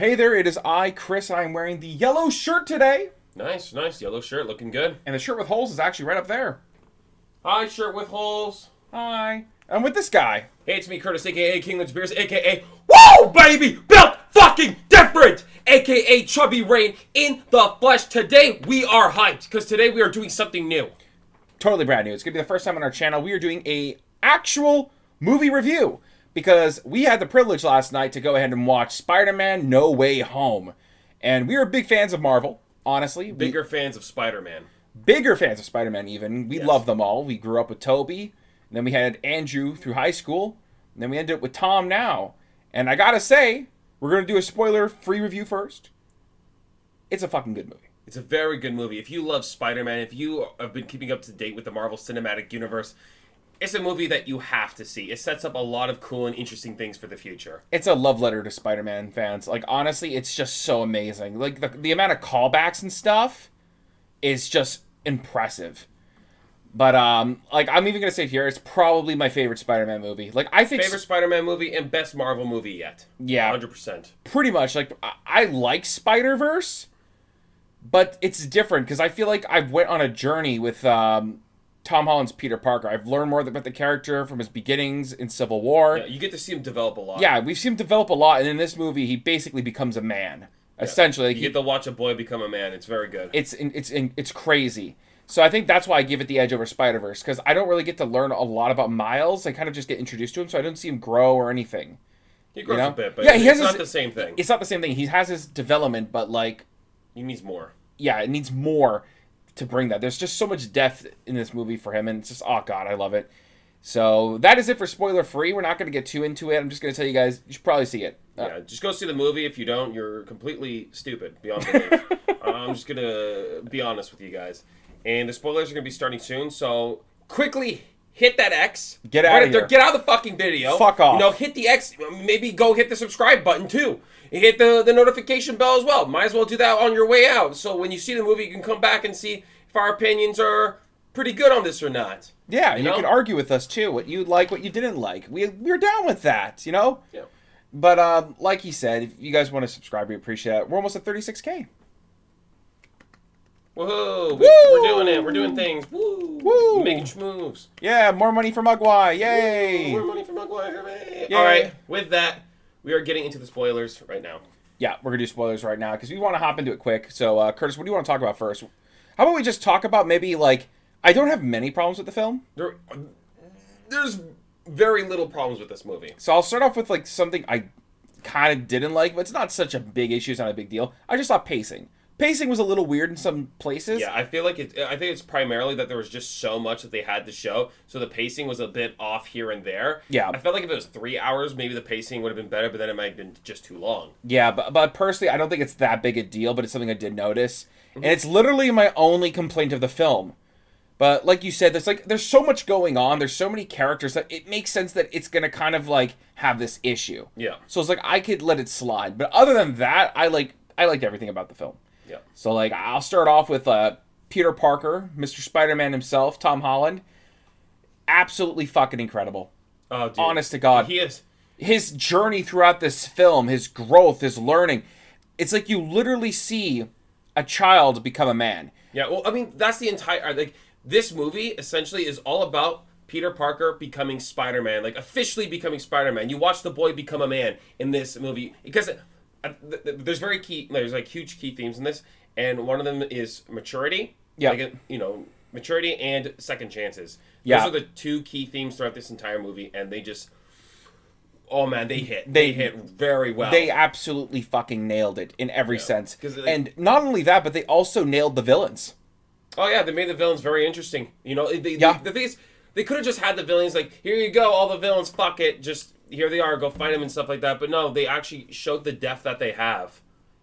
Hey there, it is I, Chris, and I'm wearing the yellow shirt today. Nice. Yellow shirt, looking good. And the shirt with holes is actually right up there. Hi, shirt with holes. Hi. I'm with this guy. Hey, it's me, Curtis, a.k.a. King Lynch Beers, a.k.a. Whoa, baby! Built fucking different! A.k.a. Chubby Rain in the flesh. Today, we are hyped, because today we are doing something new. Totally brand new. It's going to be the first time on our channel we are doing a actual movie review. Because we had the privilege last night to go ahead and watch Spider-Man No Way Home. And we are big fans of Marvel, honestly. Bigger fans of Spider-Man. Bigger fans of Spider-Man, even. We Yes. love them all. We grew up with Toby. And then we had Andrew through high school. And then we ended up with Tom now. And I gotta say, we're going to do a spoiler-free review first. It's a fucking good movie. It's a very good movie. If you love Spider-Man, if you have been keeping up to date with the Marvel Cinematic Universe, it's a movie that you have to see. It sets up a lot of cool and interesting things for the future. It's a love letter to Spider-Man fans. Like, honestly, it's just so amazing. Like, the amount of callbacks and stuff is just impressive. But, like, I'm even going to say here, it's probably my favorite Spider-Man movie. Like, I think... Favorite Spider-Man movie and best Marvel movie yet. Yeah. 100%. Pretty much. Like, I like Spider-Verse, but it's different because I feel like I went on a journey with Tom Holland's Peter Parker. I've learned more about the character from his beginnings in Civil War. Yeah, you get to see him develop a lot. Yeah, we've seen him develop a lot, and in this movie, he basically becomes a man. Yeah. Essentially. Like, you get to watch a boy become a man. It's very good. It's crazy. So I think that's why I give it the edge over Spider-Verse, because I don't really get to learn a lot about Miles. I kind of just get introduced to him, so I don't see him grow or anything. He grows a bit, but yeah, it's not the same thing. It's not the same thing. He has his development, but, like... He needs more. Yeah, it needs more to bring that. There's just so much depth in this movie for him, and it's just, oh god, I love it. So that is it for spoiler free. We're not going to get too into it. I'm just going to tell you guys, you should probably see it. Yeah, just go see the movie. If you don't, you're completely stupid beyond belief. I'm just going to be honest with you guys. And the spoilers are going to be starting soon, so quickly hit that X. Get out of here. Get out of the fucking video. Fuck off. You know, hit the X. Maybe go hit the subscribe button too. Hit the notification bell as well. Might as well do that on your way out. So when you see the movie, you can come back and see if our opinions are pretty good on this or not. Yeah, you can argue with us too. What you like, what you didn't like. We're down with that, you know? Yeah. But like he said, if you guys want to subscribe, we appreciate it. We're almost at 36K. Woohoo! We're doing it. We're doing things. Woo! Woo! We're making moves. Yeah, more money for Mugwai. Yay! Woo! More money for Mugwai. Yay. All right. With that, we are getting into the spoilers right now. Yeah, we're going to do spoilers right now because we want to hop into it quick. So, Curtis, what do you want to talk about first? How about we just talk about maybe, like, I don't have many problems with the film. There's very little problems with this movie. So I'll start off with, like, something I kind of didn't like, but it's not such a big issue. It's not a big deal. I just thought pacing. Pacing was a little weird in some places. Yeah, I think it's primarily that there was just so much that they had to show, so the pacing was a bit off here and there. Yeah. I felt like if it was 3 hours, maybe the pacing would have been better, but then it might have been just too long. Yeah, but personally, I don't think it's that big a deal, but it's something I did notice. Mm-hmm. And it's literally my only complaint of the film. But like you said, there's so much going on, there's so many characters that it makes sense that it's going to kind of, like, have this issue. Yeah. So it's like, I could let it slide. But other than that, I liked everything about the film. Yeah. So, like, I'll start off with Peter Parker, Mr. Spider-Man himself, Tom Holland. Absolutely fucking incredible. Oh, dude. Honest to God. He is. His journey throughout this film, his growth, his learning. It's like you literally see a child become a man. Yeah, well, I mean, that's the entire... Like, this movie, essentially, is all about Peter Parker becoming Spider-Man. Like, officially becoming Spider-Man. You watch the boy become a man in this movie. Because... there's huge key themes in this, and one of them is maturity. Yeah. Like, maturity and second chances. Yeah. Those are the two key themes throughout this entire movie, and they just, oh man, they hit very well. They absolutely fucking nailed it in every sense. And not only that, but they also nailed the villains. Oh yeah, they made the villains very interesting. You know, the thing is, they could have just had the villains like, here you go, all the villains, fuck it, just here they are, go find them and stuff like that. But no, they actually showed the depth that they have.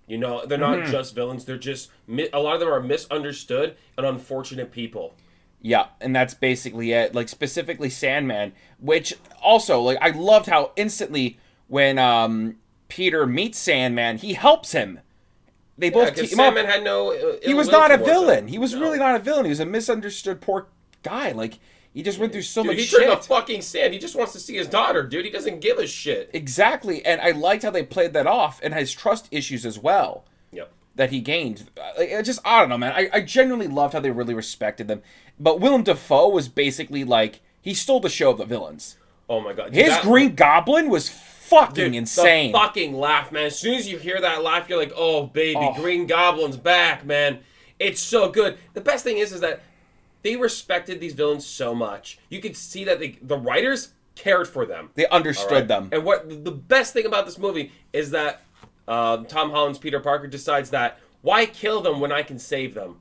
You know, they're not just villains. They're just, a lot of them are misunderstood and unfortunate people. Yeah, and that's basically it. Like, specifically Sandman, which also, like, I loved how instantly when Peter meets Sandman, he helps him. They both team Sandman up. had no He was not a villain. He was really not a villain. He was a misunderstood poor guy. Like, He just went through so dude, much he shit. turned to fucking sand. He just wants to see his daughter, dude. He doesn't give a shit. Exactly, and I liked how they played that off, and his trust issues as well. Yep. That he gained. I don't know, man. I genuinely loved how they really respected them. But Willem Dafoe was basically like, he stole the show of the villains. Oh my god. His Green Goblin was fucking insane. The fucking laugh, man. As soon as you hear that laugh, you're like, oh, baby, Green Goblin's back, man. It's so good. The best thing is that they respected these villains so much. You could see that the writers cared for them. They understood them. And what the best thing about this movie is that Tom Holland's Peter Parker decides that, why kill them when I can save them?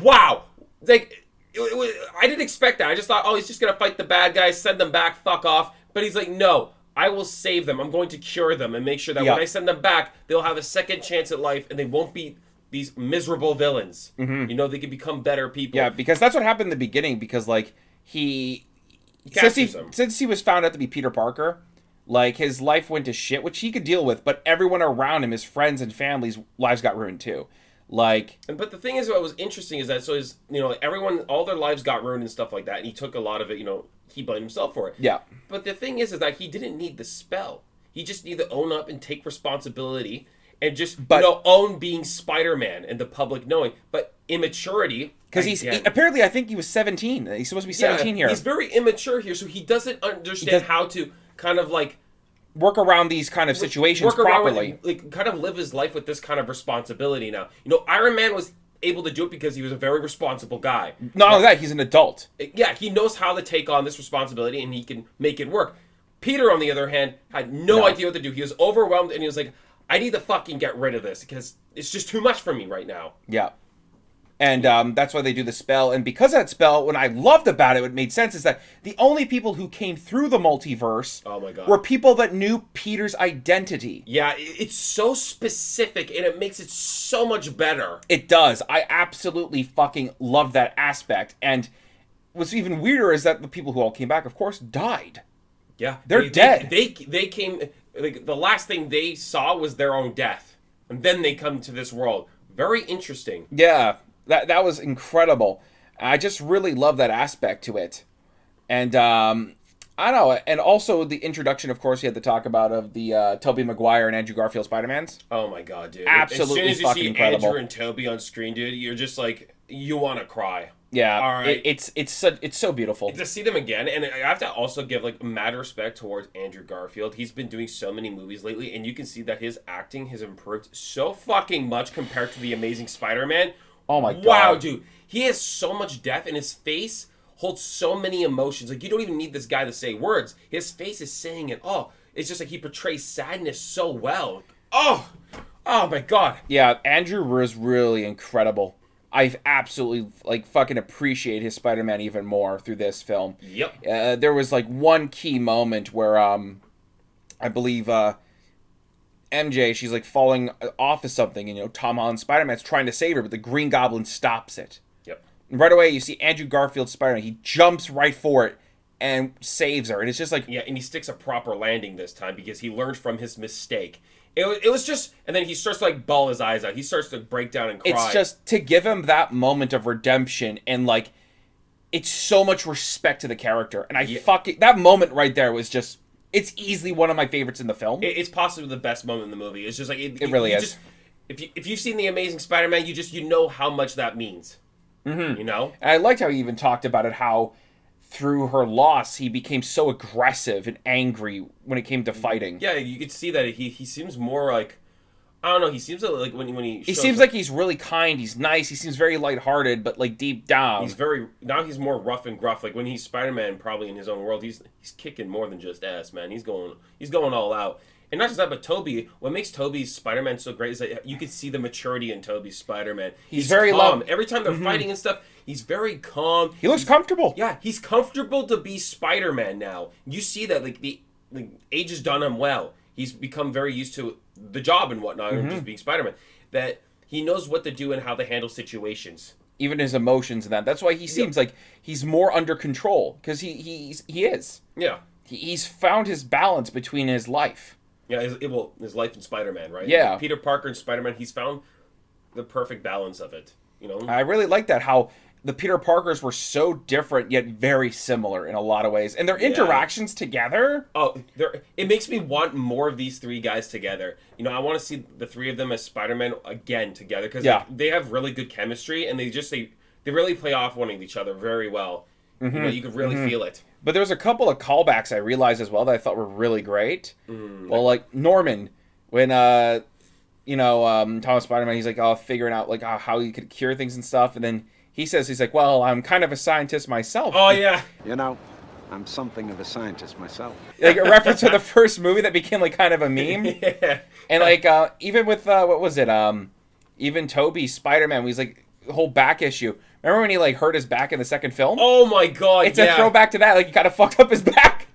Wow. Like, I didn't expect that. I just thought, oh, he's just going to fight the bad guys, send them back, fuck off. But he's like, no, I will save them. I'm going to cure them and make sure that when I send them back, they'll have a second chance at life and they won't be these miserable villains. Mm-hmm. You know, they can become better people. Yeah, because that's what happened in the beginning. Because, like, since he was found out to be Peter Parker, like, his life went to shit, which he could deal with. But everyone around him, his friends and family's lives got ruined too. Like, but the thing is, what was interesting is that everyone, all their lives got ruined and stuff like that, and he took a lot of it. You know, he blamed himself for it. Yeah. But the thing is that he didn't need the spell. He just needed to own up and take responsibility. And just, own being Spider-Man and the public knowing. But immaturity... Because apparently, I think he was 17. He's supposed to be 17 here. He's very immature here, so he doesn't understand how to kind of, like... work around these kind of situations properly. Kind of live his life with this kind of responsibility now. You know, Iron Man was able to do it because he was a very responsible guy. Not only that, he's an adult. Yeah, he knows how to take on this responsibility, and he can make it work. Peter, on the other hand, had no idea what to do. He was overwhelmed, and he was like... I need to fucking get rid of this because it's just too much for me right now. Yeah. And that's why they do the spell. And because of that spell, what I loved about it, what made sense, is that the only people who came through the multiverse were people that knew Peter's identity. Yeah, it's so specific, and it makes it so much better. It does. I absolutely fucking love that aspect. And what's even weirder is that the people who all came back, of course, died. Yeah. They're dead. They came... Like, the last thing they saw was their own death. And then they come to this world. Very interesting. Yeah, that was incredible. I just really love that aspect to it. And, I don't know. And also the introduction, of course, you had to talk about of the Tobey Maguire and Andrew Garfield's Spider-Mans. Oh, my God, dude. Absolutely as soon as you see incredible. Andrew and Tobey on screen, dude, you're just like, you want to cry. Yeah, all right. It's so beautiful to see them again, and I have to also give like mad respect towards Andrew Garfield. He's been doing so many movies lately, and you can see that his acting has improved so fucking much compared to the Amazing Spider-Man. Oh my god! Wow, dude, he has so much depth, and his face holds so many emotions. Like, you don't even need this guy to say words. His face is saying it all. It's just like he portrays sadness so well. Oh my god! Yeah, Andrew was really incredible. I absolutely, like, fucking appreciate his Spider-Man even more through this film. Yep. There was, like, one key moment where, I believe, MJ, she's, like, falling off of something, and, you know, Tom Holland Spider-Man's trying to save her, but the Green Goblin stops it. Yep. And right away, you see Andrew Garfield's Spider-Man. He jumps right for it and saves her. And it's just like... Yeah, and he sticks a proper landing this time because he learned from his mistake. It was just... And then he starts to, like, bawl his eyes out. He starts to break down and cry. It's just to give him that moment of redemption and, like, it's so much respect to the character. And that moment right there was just... It's easily one of my favorites in the film. It's possibly the best moment in the movie. It's just like... It really is. If you've seen The Amazing Spider-Man, you know how much that means. Mm-hmm. You know? And I liked how he even talked about it, how... through her loss, he became so aggressive and angry when it came to fighting. Yeah, you could see that he seems more like... I don't know, he seems like when he... He seems like he's really kind, he's nice, he seems very lighthearted, but, like, deep down... Now he's more rough and gruff. Like, when he's Spider-Man, probably in his own world, he's kicking more than just ass, man. He's going all out. And not just that, but Tobey, what makes Tobey's Spider-Man so great is that you can see the maturity in Tobey's Spider-Man. He's very calm. Every time they're fighting and stuff, he's very calm. He looks comfortable. Yeah, he's comfortable to be Spider-Man now. You see that, like, the age has done him well. He's become very used to the job and whatnot, and just being Spider-Man. That he knows what to do and how to handle situations. Even his emotions and that. That's why he seems like he's more under control, because he is. Yeah. He's found his balance between his life. Yeah, his life in Spider-Man, right? Yeah. Peter Parker and Spider-Man, he's found the perfect balance of it, you know? I really like that, how the Peter Parkers were so different yet very similar in a lot of ways, and their interactions together. Oh, it makes me want more of these three guys together. You know, I want to see the three of them as Spider-Man again together because they have really good chemistry, and they really play off one of each other very well. You know, you could really feel it. But there was a couple of callbacks I realized as well that I thought were really great. Well, like Norman, when Thomas Spider-Man, he's like figuring out like how he could cure things and stuff, and then he says, he's like, well, I'm kind of a scientist myself. Oh, yeah. You know, I'm something of a scientist myself. Like a reference to the first movie that became like kind of a meme. Yeah. And like even with what was it? Even Tobey's Spider-Man, he's like the whole back issue. Remember when he like hurt his back in the second film? Oh my god, it's a throwback to that. Like he kind of fucked up his back.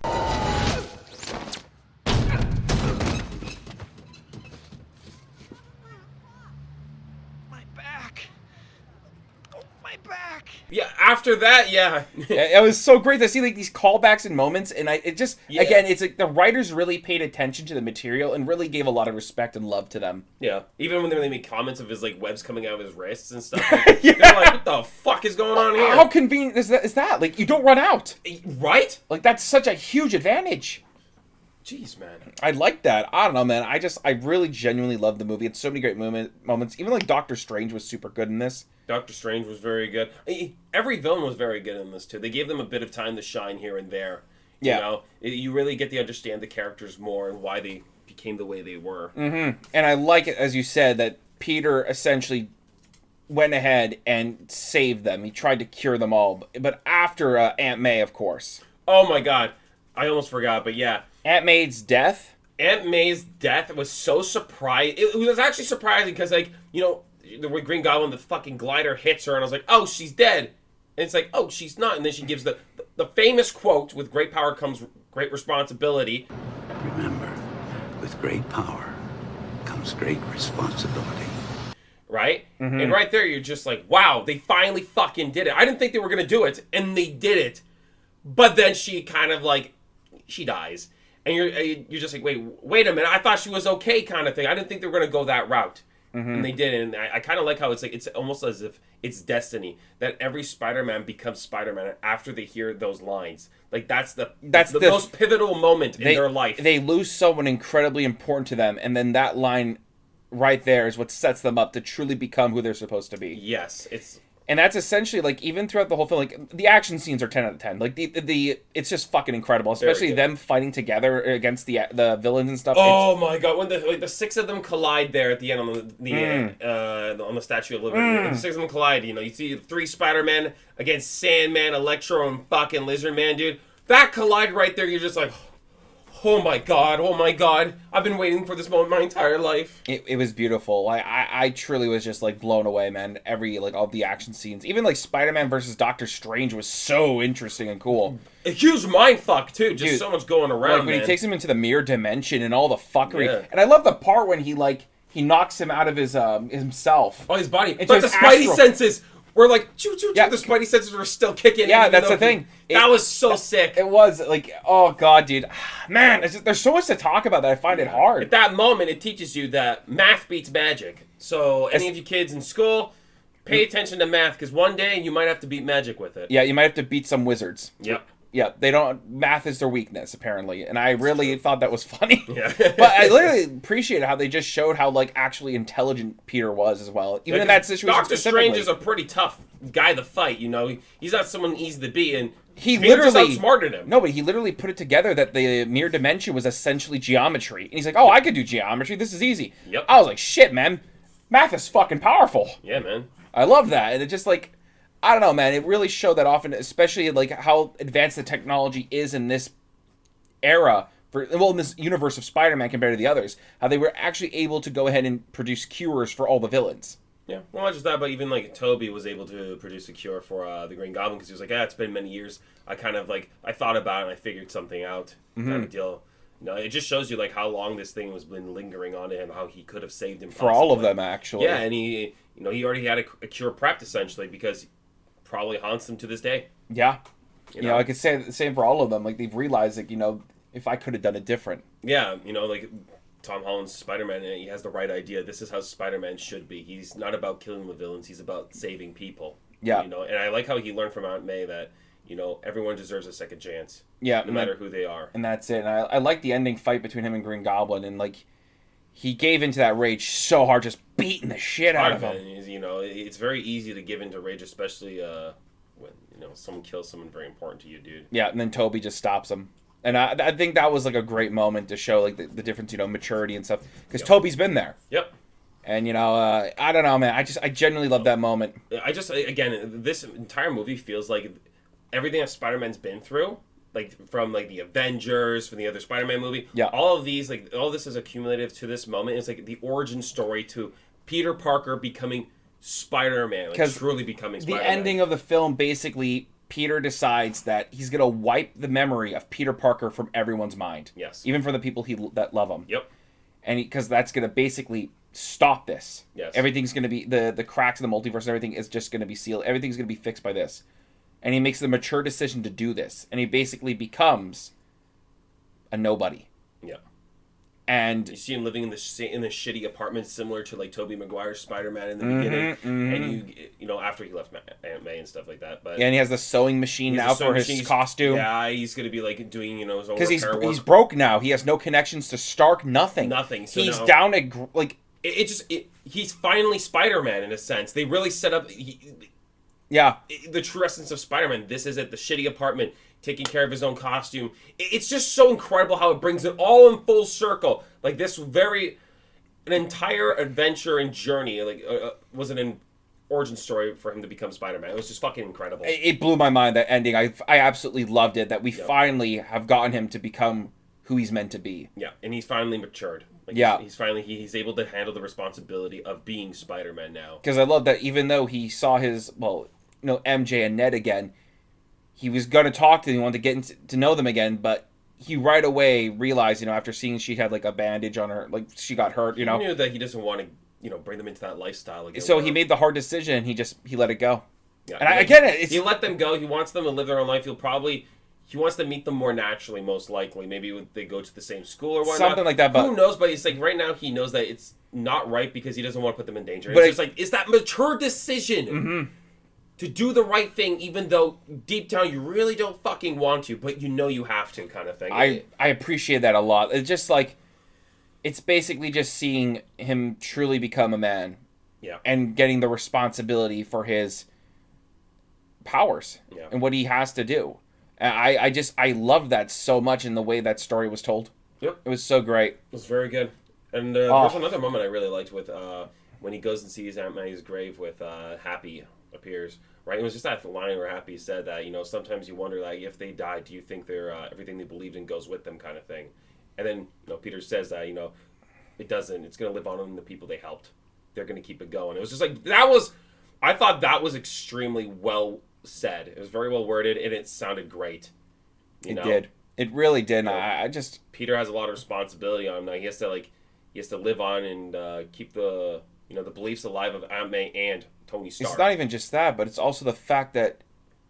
Yeah, after that, it was so great to see like these callbacks and moments, and again, it's like the writers really paid attention to the material and really gave a lot of respect and love to them. Yeah, even when they made comments of his like webs coming out of his wrists and stuff, like, they're like, "What the fuck is going on here?" How convenient is that? Like, you don't run out, right? Like that's such a huge advantage. Jeez, man. I like that. I don't know, man. I really genuinely love the movie. It's so many great moments. Even like Doctor Strange was super good in this. Doctor Strange was very good. Every villain was very good in this too. They gave them a bit of time to shine here and there. You know, you really get to understand the characters more and why they became the way they were. Mm-hmm. And I like it, as you said, that Peter essentially went ahead and saved them. He tried to cure them all, but after Aunt May, of course. Oh my god, I almost forgot. But yeah. Aunt May's death was so surprising. It was actually surprising because, like, you know, the Green Goblin, the fucking glider hits her, and I was like, oh, she's dead. And it's like, oh, she's not. And then she gives the famous quote, with great power comes great responsibility. Remember, with great power comes great responsibility. Right? Mm-hmm. And right there, you're just like, wow, they finally fucking did it. I didn't think they were going to do it, and they did it. But then she kind of, like, she dies. And you're just like, wait a minute, I thought she was okay kind of thing. I didn't think they were going to go that route. Mm-hmm. And they did. And I kind of like how it's like, it's almost as if it's destiny that every Spider-Man becomes Spider-Man after they hear those lines. Like, that's the most pivotal moment in their life. They lose someone incredibly important to them, and then that line right there is what sets them up to truly become who they're supposed to be. Yes, and that's essentially, like, even throughout the whole film, like, the action scenes are 10 out of 10. Like, it's just fucking incredible, especially them fighting together against the villains and stuff. Oh my god, when the six of them collide there at the end on the Statue of Liberty. When the six of them collide, you know, you see 3 Spider-Men against Sandman, Electro, and fucking Lizard Man, dude. That collide right there, you're just like, oh my god, I've been waiting for this moment my entire life. It was beautiful. I truly was just like blown away, man. All the action scenes, even like Spider-Man versus Doctor Strange was so interesting and cool. A huge mindfuck too, just so much going around. Like when he takes him into the mirror dimension and all the fuckery. And I love the part when he knocks him out of his himself. Oh, his body. It's like the Spidey senses were like, choo. The Spidey senses were still kicking. Yeah, that's the thing. That was so sick. It was like, oh god, dude, man, there's so much to talk about that I find it hard. At that moment, it teaches you that math beats magic. So any of you kids in school, pay attention to math, because one day you might have to beat magic with it. Yeah, you might have to beat some wizards. Yep. Yeah, math is their weakness, apparently, and I really thought that was funny. Yeah. But I literally appreciated how they just showed how, like, actually intelligent Peter was as well, even in that situation. Doctor Strange is a pretty tough guy to fight, you know? He's not someone easy to beat, and he literally just outsmarted him. No, but he literally put it together that the mirror dimension was essentially geometry. And he's like, oh, I could do geometry, this is easy. Yep. I was like, shit, man, math is fucking powerful. Yeah, man. I love that, and it just, like, I don't know, man. It really showed that often, especially like how advanced the technology is in this era, in this universe of Spider-Man compared to the others. How they were actually able to go ahead and produce cures for all the villains. Yeah, well, not just that, but even like Tobey was able to produce a cure for the Green Goblin because he was like, it's been many years. I thought about it and I figured something out, kind of deal. You know, it just shows you like how long this thing was been lingering on him, how he could have saved him for all of them, actually. Yeah, and he already had a cure prepped essentially because. Probably haunts them to this day. Yeah. You know, I could say the same for all of them. Like, they've realized, like, you know, if I could have done it different. Yeah, you know, like, Tom Holland's Spider-Man, he has the right idea. This is how Spider-Man should be. He's not about killing the villains. He's about saving people. Yeah. You know, and I like how he learned from Aunt May that, you know, everyone deserves a second chance. Yeah. No matter who they are. And that's it. And I like the ending fight between him and Green Goblin, and like he gave into that rage so hard, just beating the shit out of him. You know, it's very easy to give into rage, especially when, you know, someone kills someone very important to you, dude. Yeah, and then Toby just stops him. And I think that was like a great moment to show like the difference, you know, maturity and stuff. Because Toby's been there. Yep. And, you know, I don't know, man. I genuinely love that moment. Again, this entire movie feels like everything that Spider-Man's been through, like from like the Avengers, from the other Spider-Man movie. Yeah. All of these, like all this is accumulative to this moment. It's like the origin story to Peter Parker becoming Spider-Man, like truly becoming Spider-Man. The ending of the film, basically, Peter decides that he's going to wipe the memory of Peter Parker from everyone's mind. Yes. Even for the people that love him. Yep. And because that's going to basically stop this. Yes. Everything's going to be, the cracks in the multiverse and everything is just going to be sealed. Everything's going to be fixed by this. And he makes the mature decision to do this. And he basically becomes a nobody. Yeah. And you see him living in the shitty apartment, similar to like Tobey Maguire's Spider-Man in the beginning, and you know after he left Aunt May and stuff like that. But and he has the sewing machine now for his costume. Yeah, he's gonna be like doing his own because he's broke now. He has no connections to Stark. Nothing. So he's down at like he's finally Spider-Man in a sense. They really set up the true essence of Spider-Man. This is at the shitty apartment, taking care of his own costume. It's just so incredible how it brings it all in full circle. Like this an entire adventure and journey was an origin story for him to become Spider-Man. It was just fucking incredible. It blew my mind, that ending. I absolutely loved it, that we finally have gotten him to become who he's meant to be. Yeah, and he's finally matured. Like he's able to handle the responsibility of being Spider-Man now. Because I love that even though he saw his, MJ and Ned again, he was going to talk to them, he wanted to get to know them again, but he right away realized, after seeing she had like a bandage on her, like she got hurt, He knew that he doesn't want to, bring them into that lifestyle again. So he made the hard decision, he let it go. Yeah, and I get it. He let them go. He wants them to live their own life. He wants to meet them more naturally, most likely. Maybe they go to the same school or whatnot. Something like that. But who knows? But it's like right now he knows that it's not right because he doesn't want to put them in danger. But it's just like, it's that mature decision to do the right thing, even though deep down you really don't fucking want to, but you have to, kind of thing. I appreciate that a lot. It's just like, it's basically just seeing him truly become a man. Yeah. And getting the responsibility for his powers and what he has to do. I love that so much in the way that story was told. Yep. It was so great. It was very good. And there's another moment I really liked with when he goes and sees Aunt May's grave with Happy appears. Right? It was just that line where Happy said that, sometimes you wonder, like, if they die, do you think they're everything they believed in goes with them, kind of thing. And then, Peter says that, it doesn't. It's going to live on in the people they helped. They're going to keep it going. It was just like, I thought that was extremely well said. It was very well worded, and it sounded great. It did. It really did. I just... Peter has a lot of responsibility on him now. He has to live on and keep the beliefs alive of Aunt May and Tony Stark. It's not even just that, but it's also the fact that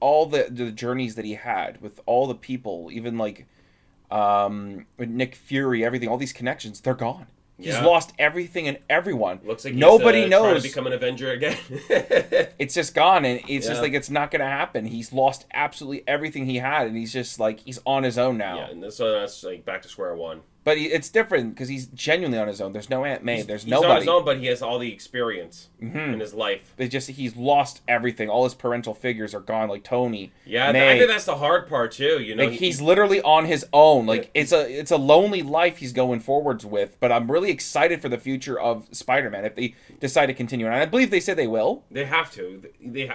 all the journeys that he had with all the people, even like with Nick Fury, everything, all these connections, they're gone. He's lost everything and everyone. Looks like nobody he's knows. Trying to become an Avenger again. It's just gone, and it's just like it's not going to happen. He's lost absolutely everything he had, and he's just like he's on his own now. Yeah, and so that's like back to square one. But it's different because he's genuinely on his own. There's no Aunt May. There's nobody. He's on his own, but he has all the experience in his life. He's lost everything. All his parental figures are gone, like Tony. Yeah, May. I think that's the hard part too. Like he's literally on his own. Like it's a lonely life he's going forwards with. But I'm really excited for the future of Spider-Man if they decide to continue. And I believe they said they will. They have to.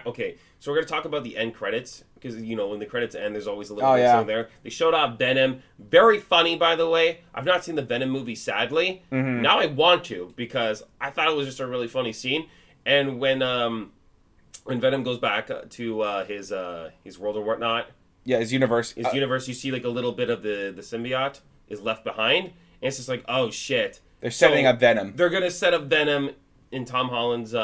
Okay, so we're gonna talk about the end credits. Because, when the credits end, there's always a little bit in there. They showed off Venom. Very funny, by the way. I've not seen the Venom movie, sadly. Now I want to, because I thought it was just a really funny scene. And when Venom goes back to his world or whatnot. Yeah, his universe. You see like a little bit of the symbiote is left behind. And it's just like, oh, shit. They're setting up Venom. They're going to set up Venom in Tom Holland's...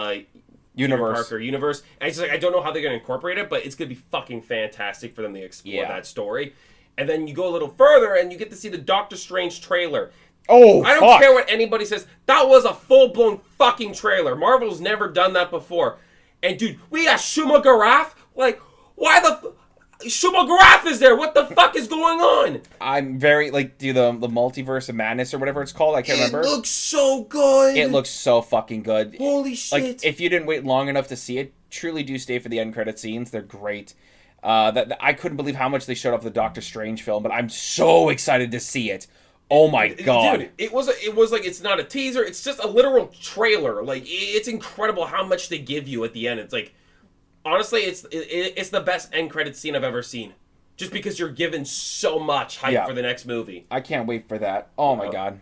universe. And it's just like, I don't know how they're going to incorporate it, but it's going to be fucking fantastic for them to explore that story. And then you go a little further and you get to see the Doctor Strange trailer. Oh, I don't care what anybody says. That was a full-blown fucking trailer. Marvel's never done that before. And dude, we got Shuma Garath. Like, why the Shuma Garath is there? What the fuck is going on? I'm very do the multiverse of madness or whatever it's called. I can't remember. It looks so good. It looks so fucking good. Holy shit! Like, if you didn't wait long enough to see it, truly do stay for the end credit scenes. They're great. That I couldn't believe how much they showed off the Doctor Strange film, but I'm so excited to see it. Oh my god. Dude, it was like, it's not a teaser, it's just a literal trailer. Like, it's incredible how much they give you at the end. It's like, honestly, it's the best end credit scene I've ever seen. Just because you're given so much hype for the next movie. I can't wait for that. Oh my god.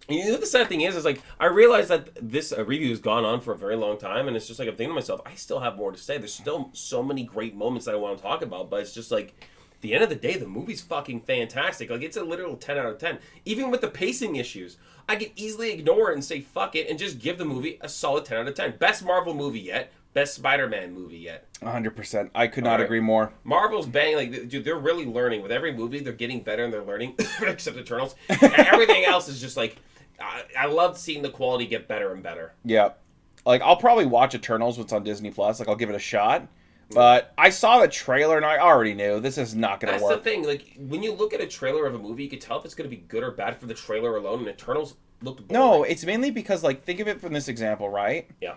And you know what the sad thing is like, I realize that this review has gone on for a very long time, and it's just like, I'm thinking to myself, I still have more to say. There's still so many great moments that I want to talk about, but it's just like, at the end of the day, the movie's fucking fantastic. Like, it's a literal 10 out of 10. Even with the pacing issues, I could easily ignore it and say fuck it and just give the movie a solid 10 out of 10. Best Marvel movie yet. Best Spider-Man movie yet. 100%. I could not agree more. Marvel's bang, like, dude, they're really learning. With every movie, they're getting better and they're learning, except Eternals. And everything else is just like, I love seeing the quality get better and better. Yeah. Like, I'll probably watch Eternals when it's on Disney+. Like, I'll give it a shot. But I saw the trailer and I already knew this is not going to work. That's the thing. Like, when you look at a trailer of a movie, you can tell if it's going to be good or bad for the trailer alone. And Eternals looked boring. No, it's mainly because, like, think of it from this example, right? Yeah.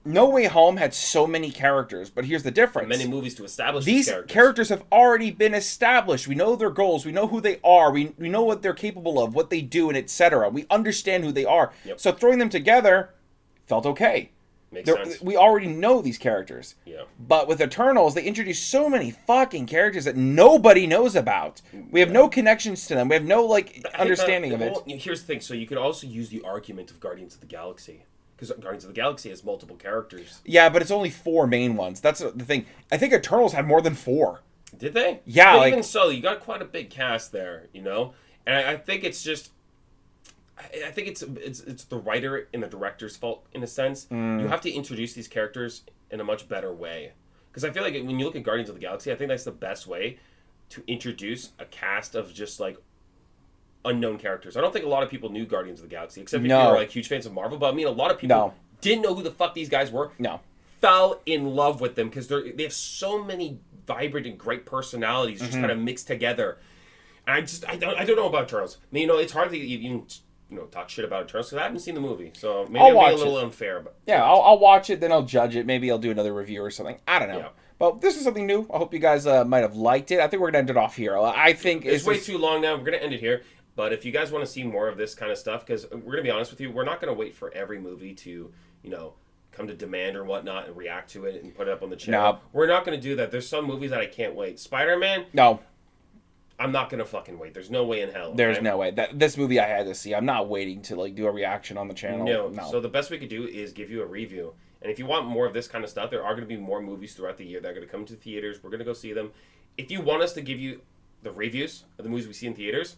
No Way Home had so many characters, but here's the difference. Many movies to establish these characters have already been established. We know their goals. We know who they are. We know what they're capable of, what they do, and etc. We understand who they are. Yep. So throwing them together felt okay. Makes sense. We already know these characters. Yeah. But with Eternals, they introduced so many fucking characters that nobody knows about. We have no connections to them. We have no, understanding of it. Here's the thing. So you could also use the argument of Guardians of the Galaxy. Because Guardians of the Galaxy has multiple characters. Yeah, but it's only 4 main ones. That's the thing. I think Eternals had more than 4. Did they? Yeah. But even so, you got quite a big cast there, you know? And I think it's just... I think it's the writer and the director's fault, in a sense. You have to introduce these characters in a much better way. Because I feel like when you look at Guardians of the Galaxy, I think that's the best way to introduce a cast of just, like, unknown characters. I don't think a lot of people knew Guardians of the Galaxy, except if you were, like, huge fans of Marvel. But, I mean, a lot of people didn't know who the fuck these guys were. No. Fell in love with them because they have so many vibrant and great personalities just kind of mixed together. And I don't know about Eternals. I mean, it's hard to even... talk shit about Eternals because I haven't seen the movie, so maybe I'm being a little unfair. But yeah, I'll watch it, then I'll judge it. Maybe I'll do another review or something. I don't know. Yeah. But this is something new. I hope you guys might have liked it. I think we're gonna end it off here. I think it's way too long now. We're gonna end it here. But if you guys want to see more of this kind of stuff, because we're gonna be honest with you, we're not gonna wait for every movie to come to demand or whatnot and react to it and put it up on the channel. No. We're not gonna do that. There's some movies that I can't wait. Spider-Man. No. I'm not gonna fucking wait. There's no way in hell. There's no way. This movie I had to see. I'm not waiting to do a reaction on the channel. No. So the best we could do is give you a review. And if you want more of this kind of stuff, there are going to be more movies throughout the year that are going to come to theaters. We're going to go see them. If you want us to give you the reviews of the movies we see in theaters,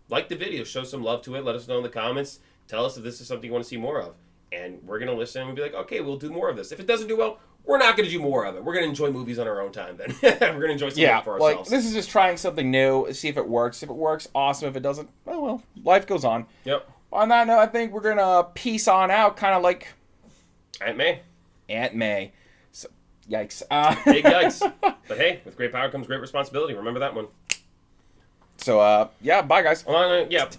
like the video, show some love to it. Let us know in the comments. Tell us if this is something you want to see more of. And we're going to listen and be like, okay, we'll do more of this. If it doesn't do well, we're not going to do more of it. We're going to enjoy movies on our own time then. We're going to enjoy something for ourselves. This is just trying something new, see if it works. If it works, awesome. If it doesn't, well, life goes on. Yep. On that note, I think we're going to peace on out, kind of like... Aunt May. So, yikes. Big yikes. But hey, with great power comes great responsibility. Remember that one. So, bye, guys. Yeah.